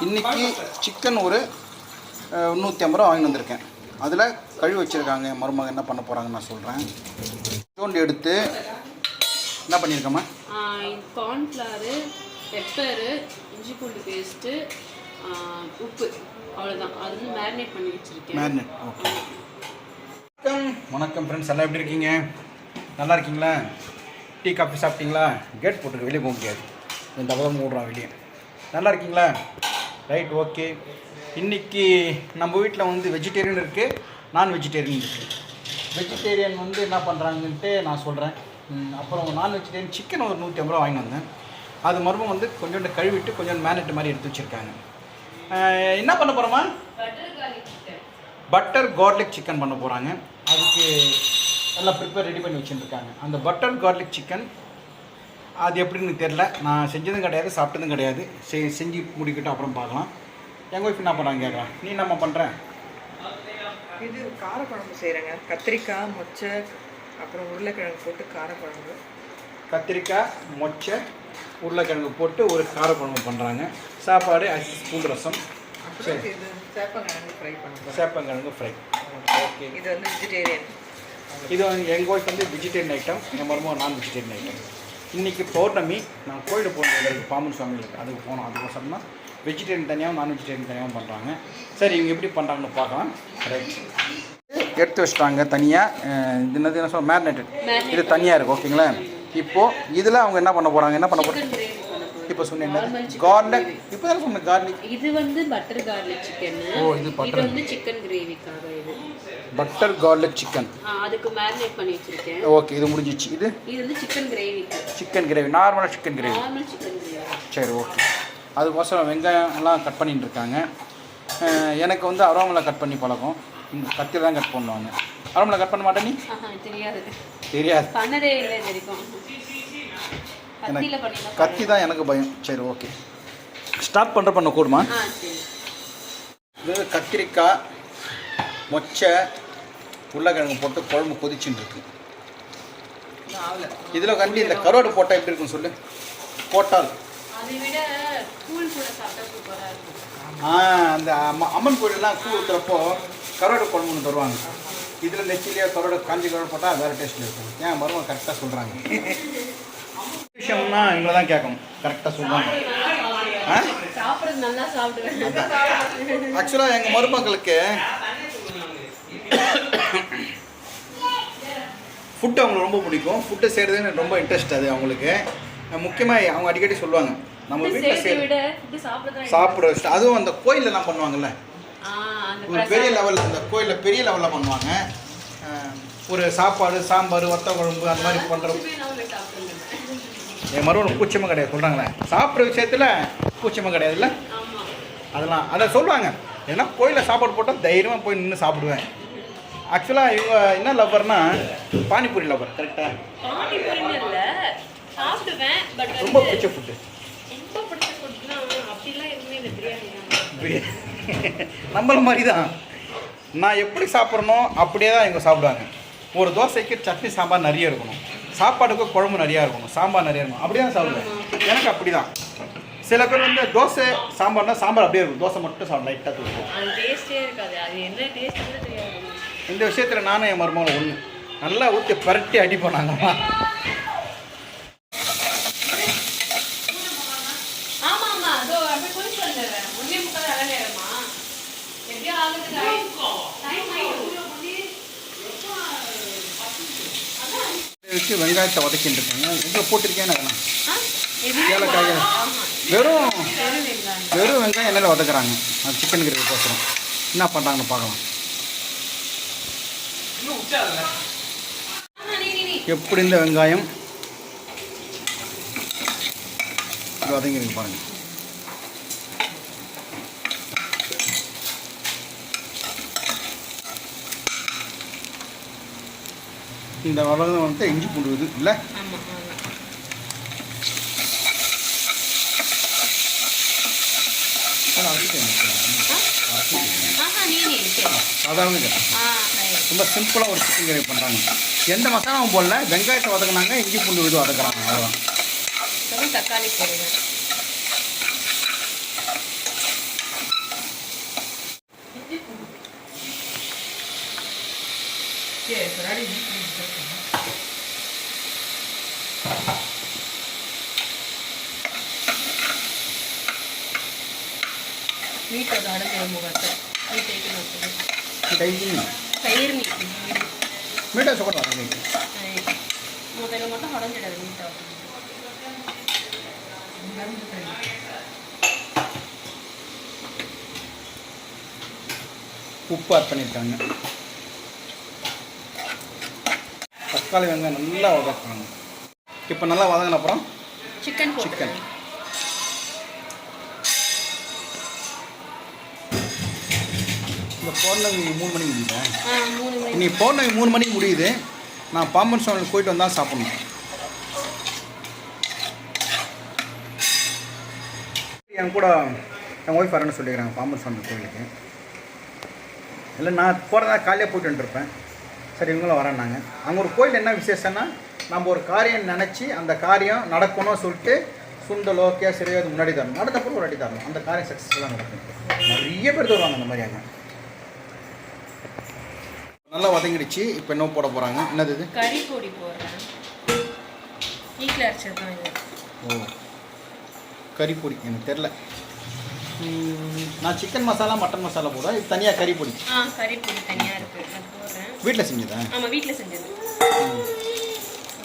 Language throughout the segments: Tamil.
இன்றைக்கி சிக்கன் ஒரு 150 ரூபா வாங்கிட்டு வந்திருக்கேன். அதில் கழுவி வச்சுருக்காங்க. மருமகன் என்ன பண்ண போகிறாங்கன்னு நான் சொல்கிறேன். தோண்டி எடுத்து என்ன பண்ணியிருக்கோம்மா? கார்ன்ஃப்ளவரு, பெப்பரு, இஞ்சி பூண்டு பேஸ்ட்டு, உப்பு, அவ்வளோதான். அது வந்து மேரினேட் பண்ணி வச்சுருக்கேன். Marinate, okay. வணக்கம் ஃப்ரெண்ட்ஸ், எல்லாம் எப்படி இருக்கீங்க? நல்லா இருக்கீங்களா? டீ காஃபி சாப்பிட்டீங்களா? கேட் போட்டுருக்கு, வெளியே போக முடியாது. இந்த பக்கம் மூடுறான் வெளியே. நல்லா இருக்கீங்களா? Right, okay. இன்றைக்கி நம்ம வீட்டில் வந்து வெஜிடேரியன் இருக்குது, நான் வெஜிடேரியன் இருக்குது. வெஜிடேரியன் வந்து என்ன பண்ணுறாங்கன்ட்டு நான் சொல்கிறேன். அப்புறம் நான் வெஜிடேரியன் சிக்கன் ஒரு 150 ரூபா வாங்கி வந்தேன். அது மறுபடியும் வந்து கொஞ்சோண்டு கழுவிட்டு கொஞ்சம் மேரினேட் மாதிரி எடுத்து வச்சுருக்காங்க. என்ன பண்ண போகிறோமா? பட்டர் கார்லிக் சிக்கன் பண்ண போகிறாங்க. அதுக்கு எல்லாம் ப்ரிப்பேர் ரெடி பண்ணி வச்சுருக்காங்க. அந்த பட்டர் கார்லிக் சிக்கன் அது எப்படின்னு தெரில. நான் செஞ்சதும் கிடையாது, சாப்பிட்டதும் கிடையாது. செஞ்சு முடிக்கிட்டு அப்புறம் பார்க்கலாம். எங்கள் ஒய்ஃப் என்ன பண்ணுறாங்க கேட்குறான். நீ என்னம்மா பண்ணுற? இது காரக்குழம்பு செய்கிறேங்க. கத்திரிக்காய், மொச்சை, அப்புறம் உருளைக்கிழங்கு போட்டு காரக்குழம்பு. கத்திரிக்காய், மொச்சை, உருளைக்கிழங்கு போட்டு ஒரு காரக்குழம்பு பண்ணுறாங்க. சாப்பாடு, பூண்டு ரசம். சரி, இது சேப்பங்கிழங்கு ஃப்ரை பண்ணுறோம். சேப்பங்கிழங்கு ஃப்ரை, ஓகே. இது வந்து வெஜிடேரியன். இது வந்து எங்கள் ஒய்ஃப் வந்து வெஜிடேரியன் ஐட்டம், என் மருமக நான் வெஜிடேரியன் ஐட்டம். இன்றைக்கி பௌர்ணமி, நான் கோயிலுக்கு போகணும், பாம்பன் சுவாமிகளுக்கு. அதுக்கு போனோம். அதுக்கோசரம்னா வெஜிடேரியன் தனியாகவும் நான் வெஜிடேரியன் தனியாகவும் பண்ணுறாங்க. சரி, இவங்க எப்படி பண்ணுறாங்கன்னு பார்க்கலாம். ரைட், எடுத்து வச்சிட்டாங்க தனியாக. இது என்ன சொல்ல, மேரினேட்டட். இது தனியாக இருக்குது, ஓகேங்களா? இப்போது இதில் அவங்க என்ன பண்ண போகிறாங்க? என்ன பண்ண போகிறாங்க இப்போ சொன்னீங்க? கார்லிக். இப்போ தான் சொன்னேன் கார்லிக். இது வந்து பட்டர் கார்லிக் சிக்கன். ஓ, இது பட்டர். இது வந்து சிக்கன் கிரேவிக்காக. இது பட்டர் கார்லிக் சிக்கன். அதுக்கு மேரினேட் பண்ணி வச்சிருக்கேன். ஓகே, இது முடிஞ்சிச்சு. இது வந்து சிக்கன் கிரேவிக்கு. சிக்கன் கிரேவி, நார்மலாக chicken gravy. Normal chicken gravy. சரி, ஓகே. அதுக்கோசரம் வெங்காயம் எல்லாம் கட் பண்ணிட்டு இருக்காங்க. எனக்கு வந்து அரோமலை கட் பண்ணி பழக்கம். இங்கே கத்தியில் தான் கட் பண்ணுவாங்க. அரோமலை கட் பண்ண மாட்டேன் நீ? தெரியாது. தெரியாது, பண்ணதே இல்லை தெரியும். கத்தி தான் எனக்கு பயம். சரி, ஓகே. ஸ்டார்ட் பண்ண கூடுமா? இது கத்திரிக்காய், மொச்சை, உருளைக்கிழங்கு போட்டு குழம்பு கொதிச்சுட்டு இருக்கு. இதில் கண்டி இந்த கருவாடு போட்டால் எப்படி இருக்குன்னு சொல்லு. போட்டால் அந்த அம்மன் கோயிலெலாம் கூழ் ஊற்றுறப்போ கருவாடு குழம்பு ஒன்று தருவாங்க. இதில் நெச்சிலியாக கருவாடு, காஞ்சி கருவாடு போட்டால் வேறு டேஸ்ட்டில் இருக்கும். ஏன் மருமக கரெக்டாக சொல்கிறாங்க. விஷயம்னா இவங்க தான் கேட்கணும், கரெக்டாக சொல்லுவாங்க. ஆக்சுவலாக எங்கள் மருமகளுக்கு ஃபுட்டு அவங்களுக்கு ரொம்ப பிடிக்கும். ஃபுட்டு செய்கிறதுன்னு ரொம்ப இன்ட்ரெஸ்ட். அது அவங்களுக்கு முக்கியமாக அவங்க அடிக்கடி சொல்லுவாங்க, நம்ம வீட்டில் சாப்பிட வச்சுட்டு. அதுவும் அந்த கோயிலெலாம் பண்ணுவாங்கல்ல, ஒரு பெரிய லெவலில், இந்த கோயிலில் பெரிய லெவலில் பண்ணுவாங்க. ஒரு சாப்பாடு, சாம்பார், வத்த குழம்பு அந்த மாதிரி பண்ணுறோம். என் மருமகளுக்கு கூச்சமாக கிடையாது சொல்கிறாங்களே, சாப்பிட்ற விஷயத்தில் கூச்சமாக கிடையாதுல்ல. அதெல்லாம் அதை சொல்லுவாங்க. ஏன்னா கோயிலில் சாப்பாடு போட்டால் தைரியமாக போய் நின்று சாப்பிடுவேன். ஆக்சுவலாக இவங்க என்ன லவ்வர்னா பானிபூரி லவ்வர். கரெக்டாக ரொம்ப பிடிச்ச ஃபுட்டு நம்மள மாதிரி தான். நான் எப்படி சாப்பிட்றனோ அப்படியே தான் இவங்க சாப்பிடுவாங்க. ஒரு தோசைக்கு சட்னி சாம்பார் நிறைய இருக்கணும், சாப்பாடுக்கு குழம்பு நிறையா இருக்கணும், சாம்பார் நிறையா இருக்கணும். அப்படி தான் சாப்பிடுவேன். எனக்கு அப்படி தான். சில பேர் வந்து தோசை சாம்பார்னா சாம்பார் அப்படியே இருக்கும், தோசை மட்டும் சாப்பிட லைட்டாக தூக்கும். இந்த விஷயத்தில் நானும் என் மருமகளும் ஒன்று நல்லா ஊற்றி பரட்டி அடி போனாங்கம்மா. வச்சு வெங்காயத்தை வதக்கிட்டு இருக்காங்க. எங்கே போட்டிருக்கேன்னு ஏலக்காய், வெறும் வெங்காயம் எண்ணெயில் வதக்குறாங்க. அது சிக்கன் கிரேவி பேசுகிறோம். என்ன பண்ணுறாங்கன்னு பார்க்கலாம். எப்படி இந்த வெங்காயம் வதங்கிருக்கு பாருங்கள். இந்த வளர்ந்து வந்து இஞ்சி பூண்டு இது இல்லை. சாதாரண ரொம்ப சிம்பிளாக ஒரு சிக்கன் கிரேவி பண்ணுறாங்க. எந்த மசாலாவும் போடல, வெங்காயத்தை வதக்குனாங்க, இஞ்சி பூண்டு இது வதக்குறாங்க, அவ்வளோதான். தக்காளி போடுங்க. ಮೀಟ್ ಅದು ಹಡಗೆ ಮುಗತ್ತೆ ಮೀಟ್ ಐತಿ ನೋಡ್ತೀವಿ ಡೈಲಿ ತೈರು ಮೀಟ್ ಮೀಟ ಸೊಕೊಂಡು ಮೊದಲು ಮತ್ತೆ ಹೊಡಂಜಿಡೋದು ಮೀಟ್ உப்பு ஆட் பண்ணியிருக்காங்க. தக்காளி வெங்காயம் நல்லா வதக்குறாங்க. இப்போ நல்லா வதங்கின அப்புறம் சிக்கன் இந்த பௌர்ணமி 3 மணிக்கு முடியுதா? இன்னைக்கு பௌர்ணமி 3 மணிக்கு முடியுது. நான் பாம்பன் சுவாமிக்கு போயிட்டு வந்தால் சாப்பிட்ணும். என் கூட என் ஒய்ஃப் வரேன்னு சொல்லிக்கிறாங்க பாம்பன் சுவாமி கோயிலுக்கு. இல்லை நான் போகிறதா காலையில் போயிட்டு வந்துருப்பேன். சரி இவங்களும் வரேன்னாங்க. அங்கே ஒரு கோயில் என்ன விசேஷம்னா நம்ம ஒரு காரியம் நினச்சி அந்த காரியம் நடக்கணும்னு சொல்லிட்டு சுண்டலோ கேசரியோ அது முன்னாடி தரணும், நடந்தப்பறம் ஒரு அடி தரணும், அந்த காரியம் சக்ஸஸ்ஃபுல்லாக நடக்கும். நிறைய பேர் தருவாங்க அந்த மாதிரி. அங்கே நல்லா வதங்கிடுச்சு. இப்போ என்ன போட போகிறாங்க? என்னது இது? கறி பொடி போடுறேன். வீட்டில் அரைச்சது தான் இது. ஓ கறி பொடி எனக்கு தெரில. நான் சிக்கன் மசாலா மட்டன் மசாலா போடுவேன். இது தனியாக கறி பொடி. கறி பொடி தனியாக இருக்குது, அது போடுறேன். வீட்டில் செஞ்சதா? ஆமாம் வீட்டில் செஞ்சது.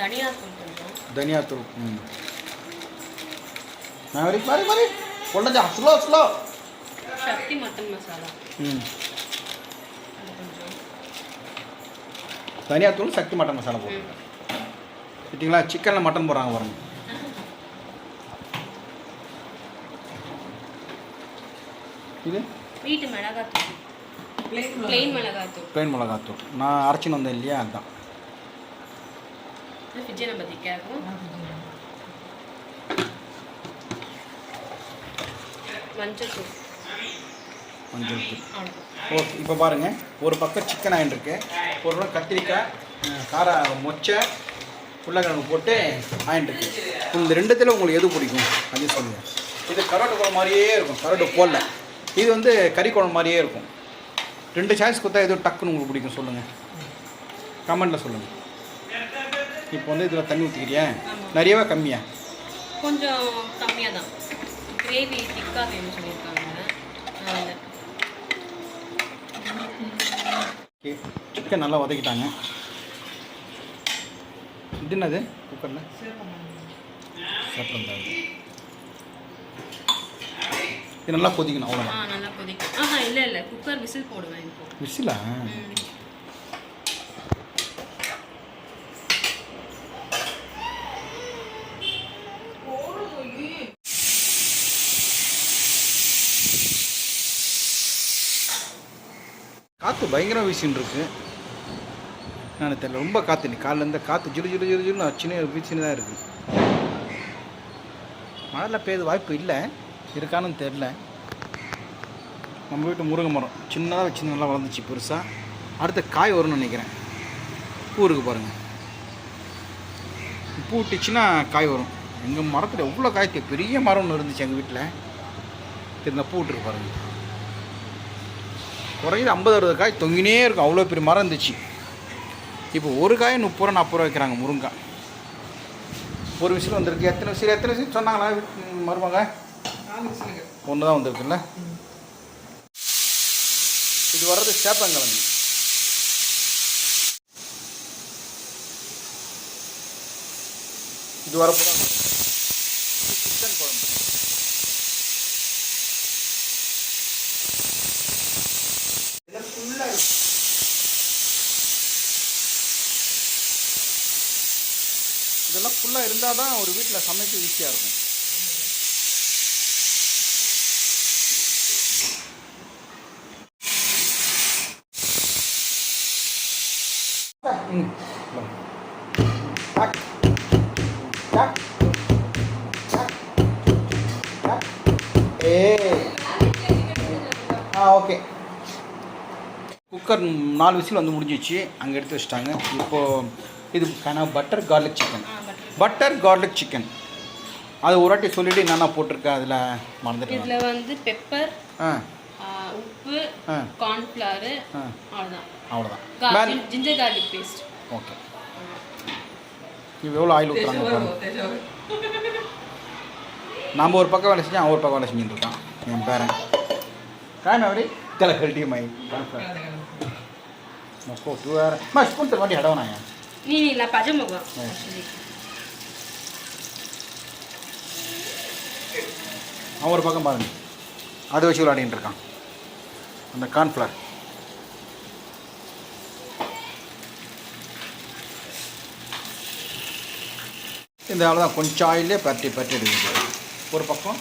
தனியாத்தூள் கொஞ்சம். தனியாத்தூள். நான் வரைக்கும் மாதிரி மாதிரி கொண்டா ஸ்லோ சக்தி மட்டன் மசாலா. தனியாத்தூள் சக்தி மட்டன் மசாலா போடுறேன். சரிங்களா? சிக்கனில் மட்டன் போடுறாங்க பாருங்க. இது வீட்டு மிளகாத்தூள், பிளெயின் மிளகாத்தூள். நான் அரைச்சின்னு வந்தேன் இல்லையா, அதுதான். ஃப்ரிட்ஜை நம்ம திக்காகும். மஞ்சள் தூள். ஓகே. இப்போ பாருங்கள், ஒரு பக்கம் சிக்கன் ஆயின்ட்டுருக்கு, ஒரு பக்கம் கத்திரிக்காய் கார மொச்சை உருளைக்கிழங்கு போட்டு ஆயின்ட்டுருக்கு. இந்த ரெண்டுத்தில் உங்களுக்கு எது பிடிக்கும் அது சொல்லுங்கள். இது கரோட்டு குழம்பு மாதிரியே இருக்கும், கரோட்டு போடல. இது வந்து கறி குழம்பு மாதிரியே இருக்கும். 2 சாய்ஸ் கொடுத்தா எதுவும் டக்குன்னு உங்களுக்கு பிடிக்கும் சொல்லுங்கள், கமெண்ட்டில் சொல்லுங்கள். இப்போ வந்து இதில் தண்ணி ஊற்றிக்கிறியா? நிறையவா கம்மியா? கொஞ்சம் கம்மியாக தான். கிரேவி திக்காக வேணும்னு சொல்லியிருக்காங்க. ஓகே. சிக்கன் நல்லா வதக்கிட்டாங்க. இது என்னது குக்கரில்? சாப்பிட்றேன். இது நல்லா கொதிக்கணும், அவ்வளோதான். நல்லா கொதிக்கும். இல்லை குக்கர் விசில் போடுவேன் இப்போ. விசிலா? காற்று பயங்கரம் வீசின்னு இருக்கு. நான் தெரியல, ரொம்ப காற்று. நீ காலையில் இருந்த காற்று ஜிரு அச்சுன்னு வீசின்னு தான் இருக்குது. மழையில் பெய்யுது வாய்ப்பு இல்லை, இருக்கான்னு தெரில. நம்ம வீட்டு முருங்கை மரம் சின்னதாக வச்சு நல்லா வளர்ந்துச்சு பெருசாக. அடுத்த காய் வரும்னு நினைக்கிறேன். பூ இருக்குது பாருங்கள், பூ விட்டுச்சுன்னா காய் வரும். எங்கள் மரத்தில் எவ்வளோ காய், பெரிய மரம் ஒன்று இருந்துச்சு எங்கள் வீட்டில். திருந்த பூ விட்டுருக்கு பாருங்கள். குறையுது 50-60 காய் தொங்கினே இருக்கும், அவ்வளோ பெரிய மரம் இருந்துச்சு. இப்போ ஒரு காய் 30 ரூபா 40 ரூபா வைக்கிறாங்க முருங்கை. ஒரு விசில் வந்திருக்கு. எத்தனை விசில் சொன்னாங்களா மருமக? 4 விசிலுங்க. ஒன்று தான் வந்திருக்குல்ல. இது வர்றது சேப்பங்கிழங்கு. இது வரப்போ சிக்கன் குழம்பு. இதெல்லாம் ஃபுல்லாக இருந்தால் தான் ஒரு வீட்டில் சமைக்க ஈஸியாக இருக்கும். ஓகே. குக்கர் 4 விசில் வந்து முடிஞ்சிச்சு, அங்கே எடுத்து வச்சிட்டாங்க. இப்போது இது பட்டர் கார்லிக் சிக்கன். அது ஒரு வாட்டி சொல்லிவிட்டு என்னென்ன போட்டிருக்கேன் அதில் மறந்துட்டு. இதில் வந்து பெப்பர், உப்பு, கார்ன்ஃப்ளவர், அவ்வளோதான். Ginger garlic paste. ஓகே. இவ்வளோ ஆயில் ஊற்றுறாங்க. நம்ம ஒரு பக்கம் வேலை செஞ்சு அவன் ஒரு பக்கம் வேலை செஞ்சுட்டு இருக்கான் என் பேரன். காயம் அப்படி தெல ஹெல்டி மை மஸ்கோ டூ வேறு ஸ்பூன் தர மாட்டி இடவனாயா நீ இல்லை பஜை முகம். அவன் ஒரு பக்கம் பாருங்க அதை வச்சு விளையாடிட்டு இருக்கான் அந்த கார்ன்ஃப்ளவர். இந்த அவ்வளோதான் கொஞ்சம் ஆயிலே பரட்டி எடுக்குது. ஒரு பக்கம்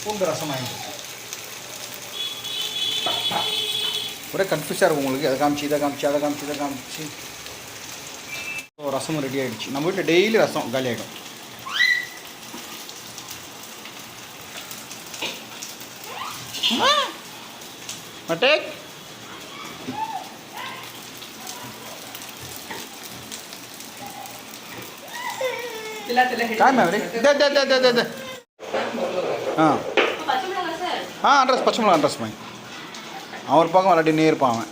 பூண்டு ரசம் ஆகிடுச்சு. ஒரே கன்ஃபியூஸாக இருக்கும் உங்களுக்கு. அதை காமிச்சு இதை காமிச்சு. ஸோ ரசமும் ரெடி ஆகிடுச்சு. நம்ம வீட்டில் டெய்லி ரசம் காலி ஆகிடும். டேக் काय मॅम रे दे हां हां அட்ரஸ் பச்சை மிளகா அட்ரஸ் மை அவன் ஒரு பக்கம் விளையாடினே இருப்பான் அவன்.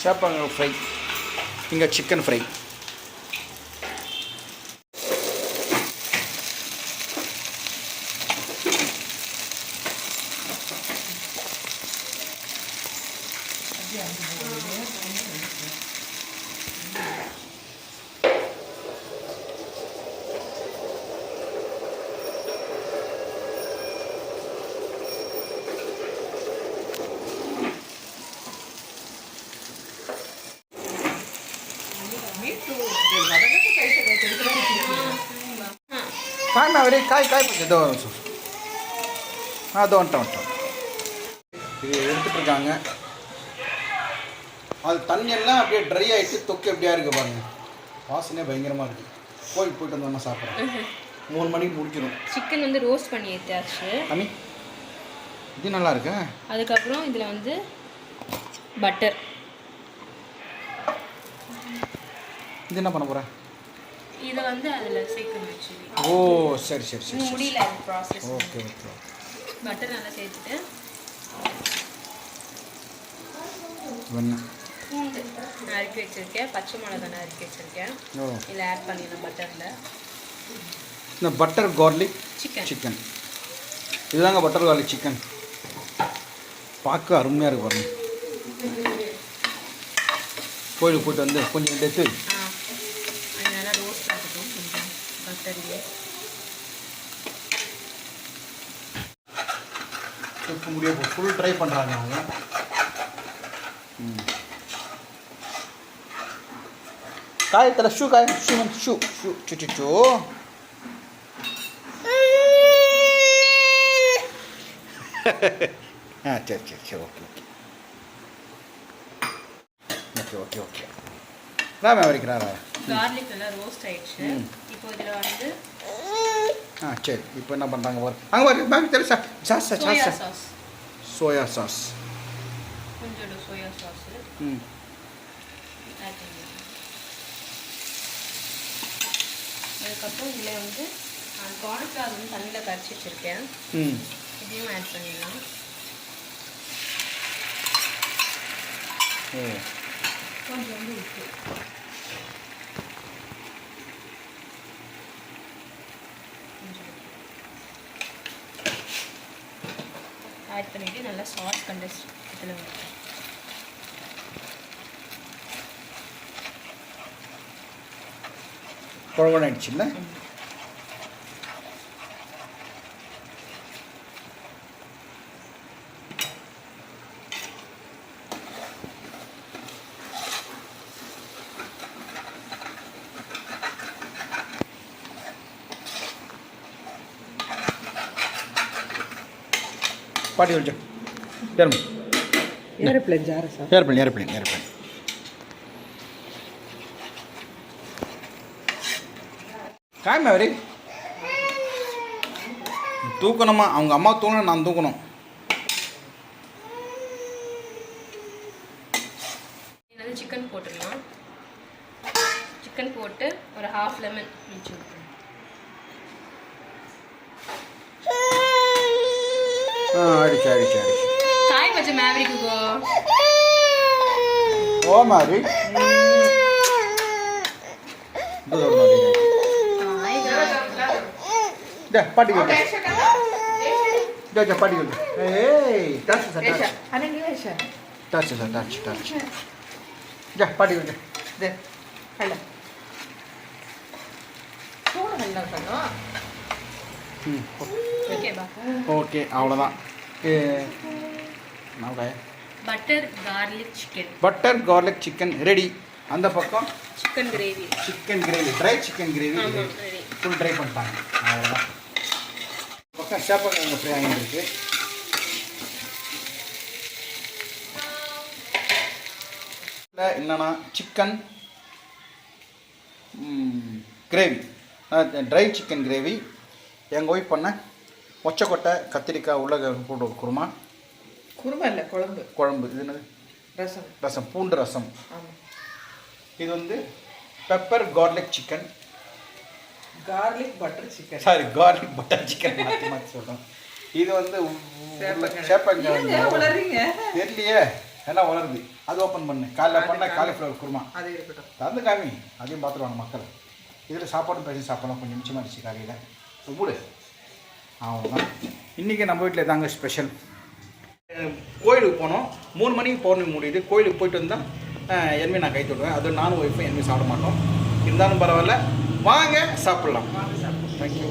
சேப்பங்க ஃப்ரை, இங்கே சிக்கன் ஃப்ரை. काय मॅवरी काय பண்ணு இதோ அதோ வந்துட்டோம். இது எடுத்துகிட்டு இருக்காங்க. அது தண்ணியெல்லாம் அப்படியே ட்ரை ஆகிட்டு தொக்கு எப்படியா இருக்குது பாருங்க. வாசனே பயங்கரமாக இருக்குது. போயிட்டு வந்தோம்னா சாப்பிட்றேன். 3 மணிக்கு முடிச்சிடும். சிக்கன் வந்து ரோஸ்ட் பண்ணி எடுத்தாச்சு. அம்மி இது நல்லா இருக்கு. அதுக்கப்புறம் இதில் வந்து பட்டர். இது என்ன பண்ண போகிறேன்? இதை வந்து அதில் சேர்க்கணும் ஆக்சுவலி. ஓ சரி முடியல அது ப்ராசஸ். ஓகே. பட்டர் நல்லா சேர்த்துட்டு பூண்டு நறுக்கி வச்சுருக்கேன், பச்சை மிளகா நறுக்கி வச்சுருக்கேன். இதில் ஆட் பண்ணிடலாம் பட்டரில். இந்த பட்டர் கார்லிக் சிக்கன் இதுதாங்க பட்டர் கார்லிக் சிக்கன். பார்க்க அருமையாக இருக்கு பாருங்க. கோயிலுக்கு போய்ட்டு வந்து கொஞ்சம் எடுத்து நல்லா ரோஸ்ட் ஆகட்டும் கொஞ்சம் பட்டர்லேயே. ஃபுல் ட்ரை பண்ணுறாங்க அவங்க. काय त्याला शू काय शू चू हां சரி ஓகே ராம வரைக்கிறாரா. கார்லிக் எல்லாம் ரோஸ்ட் ஆயிடுச்சு. இப்போ இதில் வந்து சரி இப்போ என்ன பண்ணுறாங்க பாரு. அங்கே பாரு மேம் தெரியல சாஸ் சோயா சாஸ் கொஞ்சோண்டு சோயா சாஸ் ஆட் பண்ணிடலாம். அதுக்கப்புறம் இதில் வந்து கார்ன்ஃப்ளவர் வந்து தண்ணியில் கரைச்சி வச்சுருக்கேன். இதையும் ஆட் பண்ணிடலாம். கொஞ்சம் வந்து உப்பு. ஆட் பண்ணிவிட்டு நல்லா சாஸ் கண்டஸ் இதில் வந்து குழம்பு ஆயிடுச்சுல்ல. पाटी बोल एरोप्लेन जा रहा है. एरोप्लेन काय மேவரி தூக்கணுமா? அவங்க அம்மா தூக்கணும், நான் தூக்கணும். சிக்கன் போட்டுடலாம். சிக்கன் போட்டு ஒரு 1/2 லெமன் பிழிச்சு விட்டுருங்க. ஆயிடுச்சு ஆயிடுச்சு ஆயிடுச்சு காய் பச்சை மேவரிக்குக்கோ ஓ மாதிரி பாட்டி பாட்டி ஏய் touch sir touch sir touch touch ஜா பாட்டி ஓகே அவ்வளோதான் butter garlic chicken butter garlic chicken ready அந்த பக்கம் chicken gravy dry chicken gravy full dry பண்ணிட்டாங்க அவ்வளோதான் பக்கம் சேப்பக்கிழங்கு ஃப்ரை ஆகிருக்கு என்னன்னா chicken gravy dry chicken gravy எங்கள் ஒய்ஃப் பண்ண ஒச்சக்கொட்டை கத்திரிக்காய் உருளைக்கிழங்கு போட்டு ஒரு குருமா இல்லை குழம்பு இது என்னது ரசம் பூண்டு ரசம் இது வந்து pepper garlic chicken garlic butter chicken மாற்றி மாற்றி சொல்கிறோம் இது வந்து சேப்பங்கிழங்கு தெரியலையே எல்லாம் வளருது அது ஓப்பன் பண்ணு காலையில் பண்ண காலிஃப்ளவர் குருமா அது இருக்கட்டும் தந்து காமி அதையும் பார்த்துருவாங்க மக்கள் இதில் சாப்பாடும் பேசி சாப்பிடலாம் கொஞ்சம் மிச்சமாகிடுச்சு காலையில் மூடு அவ்வளோதான் இன்றைக்கி நம்ம வீட்டில் தாங்க ஸ்பெஷல் கோயிலுக்கு போனோம் 3 மணிக்கு பௌர்ணமி முடியுது கோயிலுக்கு போயிட்டு வந்தால் என்மே நான் கை தொடுவேன் அது நானும் ஒய்ஃபும் என்மே சாப்பிட மாட்டோம் இருந்தாலும் பரவாயில்ல வாங்க சாப்பிட்லாம் தேங்க்யூ